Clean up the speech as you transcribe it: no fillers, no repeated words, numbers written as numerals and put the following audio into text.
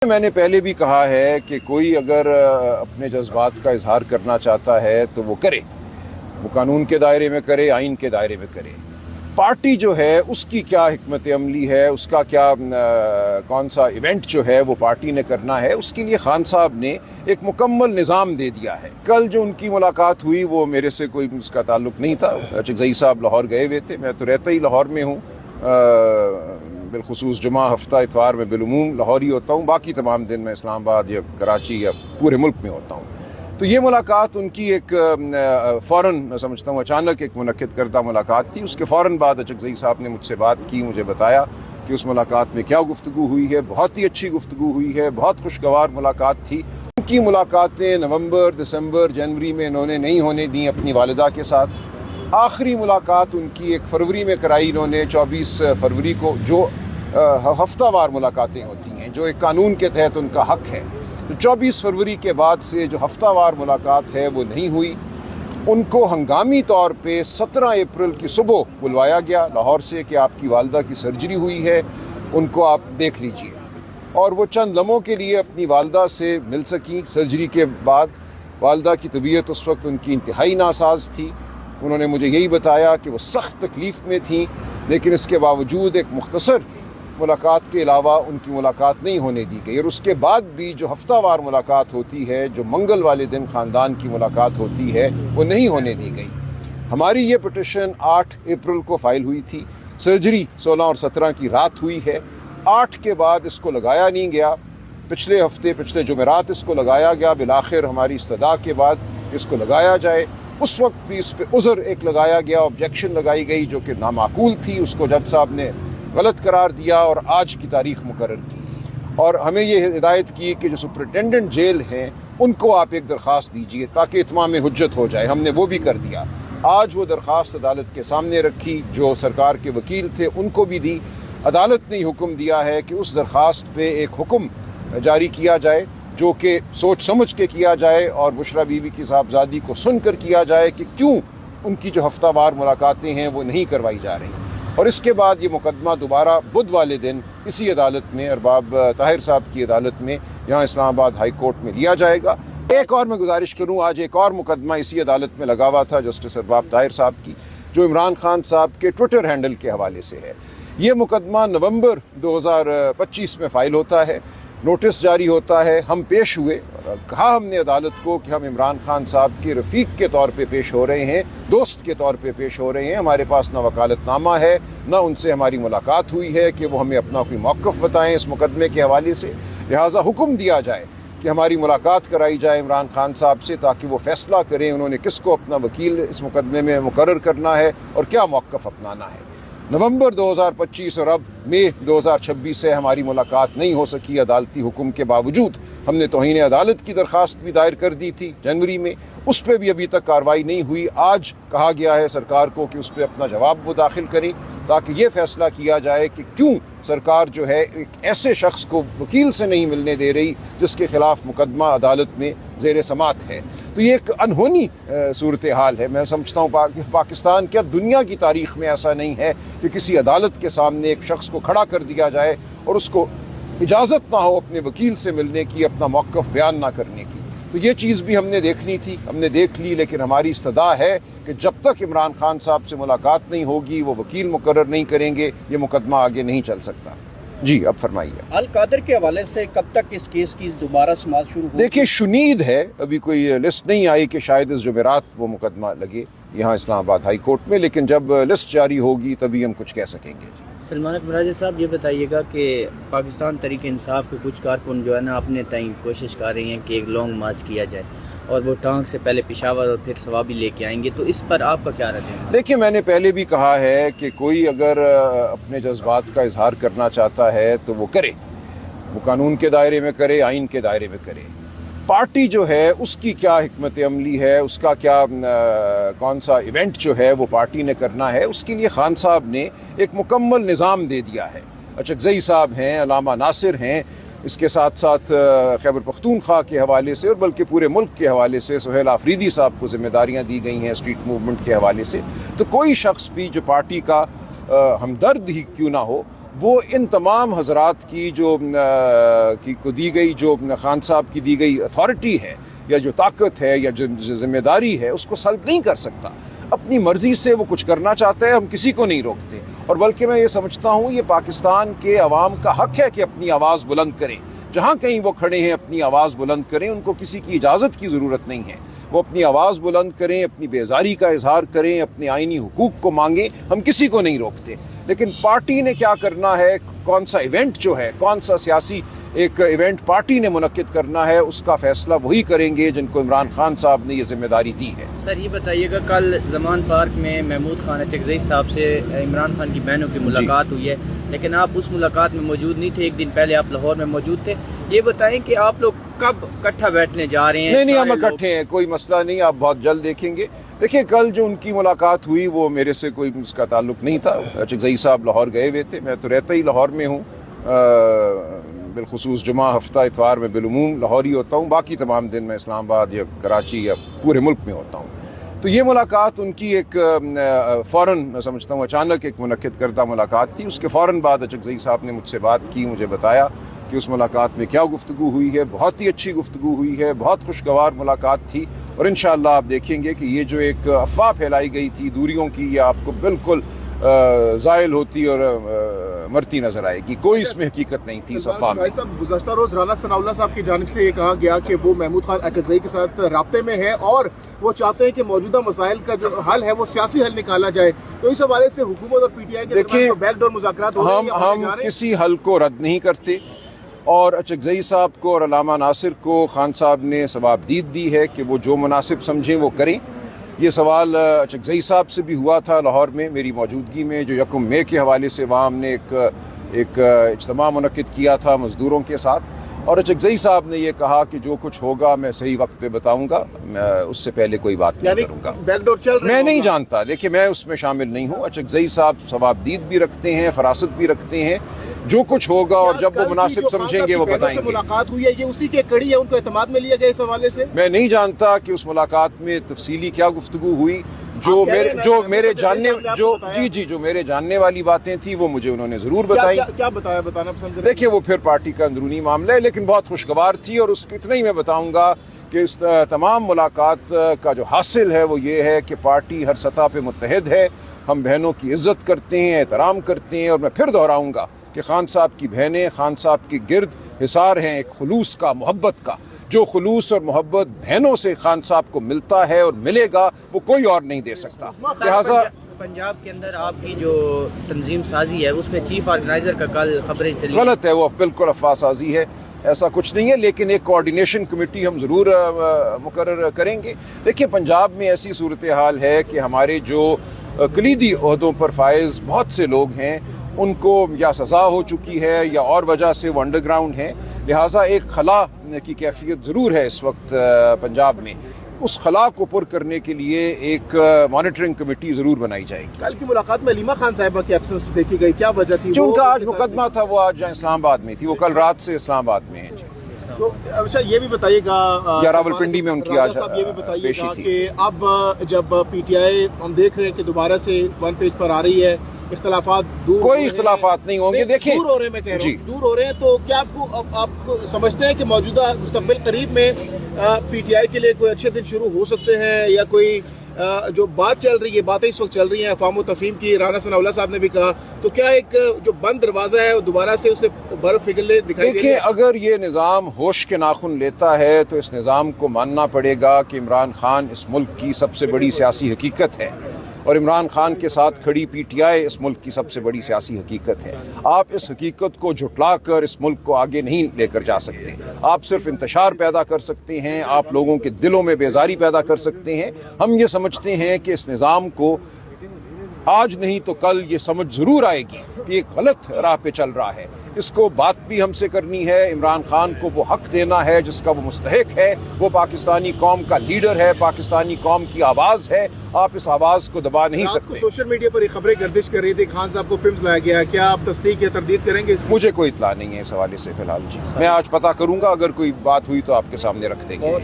میں نے پہلے بھی کہا ہے کہ کوئی اگر اپنے جذبات کا اظہار کرنا چاہتا ہے تو وہ کرے، وہ قانون کے دائرے میں کرے، آئین کے دائرے میں کرے۔ پارٹی جو ہے اس کی کیا حکمت عملی ہے، اس کا کیا کون سا ایونٹ جو ہے وہ پارٹی نے کرنا ہے، اس کے لیے خان صاحب نے ایک مکمل نظام دے دیا ہے۔ کل جو ان کی ملاقات ہوئی وہ میرے سے کوئی اس کا تعلق نہیں تھا۔ چغزئی صاحب لاہور گئے ہوئے تھے، میں تو رہتا ہی لاہور میں ہوں، بالخصوص جمعہ ہفتہ اتوار میں بالعموم لاہور ہی ہوتا ہوں، باقی تمام دن میں اسلام آباد یا کراچی یا پورے ملک میں ہوتا ہوں۔ تو یہ ملاقات ان کی ایک فوراً میں سمجھتا ہوں اچانک ایک منعقد کردہ ملاقات تھی۔ اس کے فوراً بعد چغزئی صاحب نے مجھ سے بات کی، مجھے بتایا کہ اس ملاقات میں کیا گفتگو ہوئی ہے۔ بہت ہی اچھی گفتگو ہوئی ہے، بہت خوشگوار ملاقات تھی۔ ان کی ملاقاتیں نومبر، دسمبر، جنوری میں انہوں نے نہیں ہونے دیں اپنی والدہ کے ساتھ۔ آخری ملاقات ان کی ایک فروری میں کرائی انہوں نے، 24 فروری کو، جو ہفتہ وار ملاقاتیں ہوتی ہیں، جو ایک قانون کے تحت ان کا حق ہے۔ تو 24 فروری کے بعد سے جو ہفتہ وار ملاقات ہے وہ نہیں ہوئی۔ ان کو ہنگامی طور پہ 17 اپریل کی صبح بلوایا گیا لاہور سے کہ آپ کی والدہ کی سرجری ہوئی ہے، ان کو آپ دیکھ لیجئے، اور وہ چند لمحوں کے لیے اپنی والدہ سے مل سکیں۔ سرجری کے بعد والدہ کی طبیعت اس وقت ان کی انتہائی ناساز تھی۔ انہوں نے مجھے یہی بتایا کہ وہ سخت تکلیف میں تھیں، لیکن اس کے باوجود ایک مختصر ملاقات کے علاوہ ان کی ملاقات نہیں ہونے دی گئی، اور اس کے بعد بھی جو ہفتہ وار ملاقات ہوتی ہے، جو منگل والے دن خاندان کی ملاقات ہوتی ہے، وہ نہیں ہونے دی گئی۔ ہماری یہ پٹیشن 8 اپریل کو فائل ہوئی تھی، سرجری 16 اور 17 کی رات ہوئی ہے۔ 8 کے بعد اس کو لگایا نہیں گیا، پچھلے جمعرات اس کو لگایا گیا، بالآخر ہماری استدعا کے بعد اس کو لگایا جائے۔ اس وقت بھی اس پہ عذر ایک لگایا گیا، آبجیکشن لگائی گئی جو کہ نامعقول تھی، اس کو جج صاحب نے غلط قرار دیا اور آج کی تاریخ مقرر کی، اور ہمیں یہ ہدایت کی کہ جو سپرنٹینڈنٹ جیل ہیں ان کو آپ ایک درخواست دیجئے تاکہ اتمام حجت ہو جائے۔ ہم نے وہ بھی کر دیا۔ آج وہ درخواست عدالت کے سامنے رکھی، جو سرکار کے وکیل تھے ان کو بھی دی۔ عدالت نے حکم دیا ہے کہ اس درخواست پہ ایک حکم جاری کیا جائے، جو کہ سوچ سمجھ کے کیا جائے، اور بشریٰ بی بی کی صاحبزادی کو سن کر کیا جائے کہ کیوں ان کی جو ہفتہ وار ملاقاتیں ہیں وہ نہیں کروائی جا رہی۔ اور اس کے بعد یہ مقدمہ دوبارہ بدھ والے دن اسی عدالت میں، ارباب طاہر صاحب کی عدالت میں، یہاں اسلام آباد ہائی کورٹ میں لیا جائے گا۔ ایک اور میں گزارش کروں، آج ایک اور مقدمہ اسی عدالت میں لگا ہوا تھا جسٹس ارباب طاہر صاحب کی، جو عمران خان صاحب کے ٹویٹر ہینڈل کے حوالے سے ہے۔ یہ مقدمہ نومبر 2025 میں فائل ہوتا ہے، نوٹس جاری ہوتا ہے۔ ہم پیش ہوئے، کہا ہم نے عدالت کو کہ ہم عمران خان صاحب کے رفیق کے طور پہ پیش ہو رہے ہیں، دوست کے طور پہ پیش ہو رہے ہیں۔ ہمارے پاس نہ وکالت نامہ ہے، نہ ان سے ہماری ملاقات ہوئی ہے کہ وہ ہمیں اپنا کوئی موقف بتائیں اس مقدمے کے حوالے سے، لہٰذا حکم دیا جائے کہ ہماری ملاقات کرائی جائے عمران خان صاحب سے تاکہ وہ فیصلہ کریں انہوں نے کس کو اپنا وکیل اس مقدمے میں مقرر کرنا ہے اور کیا موقف اپنانا ہے۔ نومبر 2025 اور اب مئی 2026 سے ہماری ملاقات نہیں ہو سکی عدالتی حکم کے باوجود۔ ہم نے توہین عدالت کی درخواست بھی دائر کر دی تھی جنوری میں، اس پہ بھی ابھی تک کارروائی نہیں ہوئی۔ آج کہا گیا ہے سرکار کو کہ اس پہ اپنا جواب وہ داخل کریں تاکہ یہ فیصلہ کیا جائے کہ کیوں سرکار جو ہے ایک ایسے شخص کو وکیل سے نہیں ملنے دے رہی جس کے خلاف مقدمہ عدالت میں زیر سماعت ہے۔ تو یہ ایک انہونی صورتحال ہے۔ میں سمجھتا ہوں پاکستان کیا دنیا کی تاریخ میں ایسا نہیں ہے کہ کسی عدالت کے سامنے ایک شخص کو کھڑا کر دیا جائے اور اس کو اجازت نہ ہو اپنے وکیل سے ملنے کی، اپنا موقف بیان نہ کرنے کی۔ تو یہ چیز بھی ہم نے دیکھنی تھی، ہم نے دیکھ لی، لیکن ہماری استدعا ہے کہ جب تک عمران خان صاحب سے ملاقات نہیں ہوگی، وہ وکیل مقرر نہیں کریں گے، یہ مقدمہ آگے نہیں چل سکتا۔ جی اب فرمائیے۔ القادر کے حوالے سے کب تک اس کیس کی دوبارہ سماعت شروع ہوگی؟ دیکھیے شنید ہے، ابھی کوئی لسٹ نہیں آئی کہ شاید اس جمعرات وہ مقدمہ لگے یہاں اسلام آباد ہائی کورٹ میں، لیکن جب لسٹ جاری ہوگی تبھی ہم کچھ کہہ سکیں گے۔ سلمان مراجع صاحب یہ بتائیے گا کہ پاکستان تحریک انصاف کے کچھ کارکن جو ہے نا اپنے تئیں کوشش کر رہی ہیں کہ ایک لانگ مارچ کیا جائے اور وہ ٹانک سے پہلے پشاور اور پھر سوابی لے کے آئیں گے، تو اس پر آپ کا کیا رد ہے؟ دیکھیے میں نے پہلے بھی کہا ہے کہ کوئی اگر اپنے جذبات کا اظہار کرنا چاہتا ہے تو وہ کرے، وہ قانون کے دائرے میں کرے، آئین کے دائرے میں کرے۔ پارٹی جو ہے اس کی کیا حکمت عملی ہے، اس کا کیا کون سا ایونٹ جو ہے وہ پارٹی نے کرنا ہے، اس کے لیے خان صاحب نے ایک مکمل نظام دے دیا ہے۔ چغزئی صاحب ہیں، علامہ ناصر ہیں، اس کے ساتھ ساتھ خیبر پختونخوا کے حوالے سے اور بلکہ پورے ملک کے حوالے سے سہیل آفریدی صاحب کو ذمہ داریاں دی گئی ہیں اسٹریٹ موومنٹ کے حوالے سے۔ تو کوئی شخص بھی جو پارٹی کا ہمدرد ہی کیوں نہ ہو، وہ ان تمام حضرات کی جو کو دی گئی جو خان صاحب کی دی گئی اتھارٹی ہے یا جو طاقت ہے یا جو ذمہ داری ہے اس کو سلب نہیں کر سکتا. اپنی مرضی سے وہ کچھ کرنا چاہتا ہے, ہم کسی کو نہیں روکتے. اور بلکہ میں یہ سمجھتا ہوں یہ پاکستان کے عوام کا حق ہے کہ اپنی آواز بلند کریں. جہاں کہیں وہ کھڑے ہیں اپنی آواز بلند کریں, ان کو کسی کی اجازت کی ضرورت نہیں ہے. وہ اپنی آواز بلند کریں, اپنی بیزاری کا اظہار کریں, اپنے آئینی حقوق کو مانگیں, ہم کسی کو نہیں روکتے. لیکن پارٹی نے کیا کرنا ہے, کون سا ایونٹ جو ہے, کون سا سیاسی ایک ایونٹ پارٹی نے منعقد کرنا ہے, اس کا فیصلہ وہی کریں گے جن کو عمران خان صاحب نے یہ ذمہ داری دی ہے. سر یہ بتائیے گا, کل زمان پارک میں محمود خان اچکزئی صاحب سے عمران خان کی بہنوں کی ملاقات ہوئی ہے, لیکن آپ اس ملاقات میں موجود نہیں تھے. ایک دن پہلے آپ لاہور میں موجود تھے. یہ بتائیں کہ آپ لوگ کب اکٹھا بیٹھنے جا رہے ہیں؟ نہیں ہم اکٹھے ہیں, کوئی مسئلہ نہیں, آپ بہت جلد دیکھیں گے. دیکھیں کل جو ان کی ملاقات ہوئی وہ میرے سے کوئی اس کا تعلق نہیں تھا. اچکزئی صاحب لاہور گئے ہوئے تھے, میں تو رہتا ہی لاہور میں ہوں, بالخصوص جمعہ ہفتہ اتوار میں بالعموم لاہور ہی ہوتا ہوں. باقی تمام دن میں اسلام آباد یا کراچی یا پورے ملک میں ہوتا ہوں. تو یہ ملاقات ان کی ایک فوراً میں سمجھتا ہوں اچانک ایک منعقد کردہ ملاقات تھی. اس کے فوراً بعد اچکزئی صاحب نے مجھ سے بات کی, مجھے بتایا کہ اس ملاقات میں کیا گفتگو ہوئی ہے. بہت ہی اچھی گفتگو ہوئی ہے, بہت خوشگوار ملاقات تھی. اور انشاءاللہ آپ دیکھیں گے کہ یہ جو ایک افواہ پھیلائی گئی تھی دوریوں کی, یہ آپ کو بالکل زائل ہوتی اور مرتی نظر آئے گی. کوئی اس میں حقیقت نہیں تھی اس افواہ میں. گزشتہ روز رانا ثناء اللہ صاحب کی جانب سے یہ کہا گیا کہ وہ محمود خان اچکزئی کے ساتھ رابطے میں ہے اور وہ چاہتے ہیں کہ موجودہ مسائل کا جو حل ہے وہ سیاسی حل نکالا جائے. تو اس حوالے سے حکومت اور پی ٹی آئی کے درمیان بیک ڈور مذاکرات ہو رہے ہیں. ہم کسی حل کو رد نہیں کرتے, اور اچکزئی صاحب کو اور علامہ ناصر کو خان صاحب نے ثوابدید دی ہے کہ وہ جو مناسب سمجھیں وہ کریں. یہ سوال اچکزئی صاحب سے بھی ہوا تھا لاہور میں میری موجودگی میں, جو 1 مئی کے حوالے سے وہاں ہم نے ایک اجتماع منعقد کیا تھا مزدوروں کے ساتھ, اور اچکزئی صاحب نے یہ کہا کہ جو کچھ ہوگا میں صحیح وقت پہ بتاؤں گا, میں اس سے پہلے کوئی بات نہیں کروں گا. بیک ڈور چل رہا ہے, میں نہیں جانتا, دیکھیں میں اس میں شامل نہیں ہوں. اچکزئی صاحب ثوابدید بھی رکھتے ہیں, فراست بھی رکھتے ہیں. جو کچھ ہوگا اور جب وہ مناسب سمجھیں گے وہ بتائیں گے. ملاقات ہوئی ہے یہ اسی کے کڑی ہے, ان کو اعتماد میں لیا گیا اس حوالے سے. میں نہیں جانتا کہ اس ملاقات میں تفصیلی کیا گفتگو ہوئی. جو میرے جاننے والی باتیں تھیں وہ مجھے انہوں نے ضرور بتائی. کیا بتایا, بتانا پسند کریں؟ دیکھیے وہ پھر پارٹی کا اندرونی معاملہ ہے, لیکن بہت خوشگوار تھی. اور اس اتنا ہی میں بتاؤں گا کہ اس تمام ملاقات کا جو حاصل ہے وہ یہ ہے کہ پارٹی ہر سطح پہ متحد ہے. ہم بہنوں کی عزت کرتے ہیں, احترام کرتے ہیں, اور میں پھر دہراؤں گا کہ خان صاحب کی بہنیں خان صاحب کے گرد حصار ہیں ایک خلوص کا, محبت کا. جو خلوص اور محبت بہنوں سے خان صاحب کو ملتا ہے اور ملے گا وہ کوئی اور نہیں دے سکتا. لہٰذا پنجاب کے اندر آپ کی جو تنظیم سازی ہے اس میں چیف آرگنائزر کا کل خبریں چلی, غلط ہے, وہ بالکل افواہ سازی ہے, ایسا کچھ نہیں ہے. لیکن ایک کوارڈینیشن کمیٹی ہم ضرور مقرر کریں گے. دیکھیں پنجاب میں ایسی صورتحال ہے کہ ہمارے جو کلیدی عہدوں پر فائز بہت سے لوگ ہیں, ان کو یا سزا ہو چکی ہے یا اور وجہ سے وہ انڈر گراؤنڈ ہیں. لہٰذا ایک خلا کی کیفیت ضرور ہے اس وقت پنجاب میں. اس خلا کو پر کرنے کے لیے ایک مانیٹرنگ کمیٹی ضرور بنائی جائے گی. کل کی ملاقات میں علیمہ خان صاحبہ کی ایبسنس دیکھی گئی, کیا وجہ تھی؟ جو ان کا آج مقدمہ تھا وہ آج اسلام آباد میں تھی, وہ کل رات سے اسلام آباد میں ہیں. جی تو اچھا یہ بھی بتائیے گا, یا راولپنڈی میں ان کی آج یہ بھی بتائیے گا کہ اب جب پی ٹی آئی ہم دیکھ رہے ہیں کہ دوبارہ سے ون پیج پر آ رہی ہے, اختلافات دور, کوئی اختلافات نہیں ہوں گے. دیکھیں دور ہو رہے ہیں, میں کہہ رہا ہوں دور ہو رہے ہیں, تو کیا آپ کو سمجھتے ہیں کہ موجودہ مستقبل قریب میں پی ٹی آئی کے لیے کوئی اچھے دن شروع ہو سکتے ہیں, یا کوئی جو بات چل رہی ہے, باتیں اس وقت چل رہی ہیں افہام و تفہیم کی, رانا ثناء اللہ صاحب نے بھی کہا, تو کیا ایک جو بند دروازہ ہے وہ دوبارہ سے اسے برف پگھلنے دکھائی دے رہی ہے؟ دیکھیں اگر یہ نظام ہوش کے ناخن لیتا ہے تو اس نظام کو ماننا پڑے گا کہ عمران خان اس ملک کی سب سے بڑی سیاسی حقیقت ہے, اور عمران خان کے ساتھ کھڑی پی ٹی آئی اس ملک کی سب سے بڑی سیاسی حقیقت ہے. آپ اس حقیقت کو جھٹلا کر اس ملک کو آگے نہیں لے کر جا سکتے. آپ صرف انتشار پیدا کر سکتے ہیں, آپ لوگوں کے دلوں میں بیزاری پیدا کر سکتے ہیں. ہم یہ سمجھتے ہیں کہ اس نظام کو آج نہیں تو کل یہ سمجھ ضرور آئے گی کہ ایک غلط راہ پہ چل رہا ہے. اس کو بات بھی ہم سے کرنی ہے, عمران خان کو وہ حق دینا ہے جس کا وہ مستحق ہے. وہ پاکستانی قوم کا لیڈر ہے, پاکستانی قوم کی آواز ہے, آپ اس آواز کو دبا نہیں سکتے. سوشل میڈیا پر یہ خبریں گردش کر رہی تھی خان صاحب کو پمز لایا گیا, کیا آپ تصدیق یا تردید کریں گے؟ مجھے کوئی اطلاع نہیں ہے اس حوالے سے فی الحال. جی میں آج پتہ کروں گا, اگر کوئی بات ہوئی تو آپ کے سامنے رکھ دیں گے.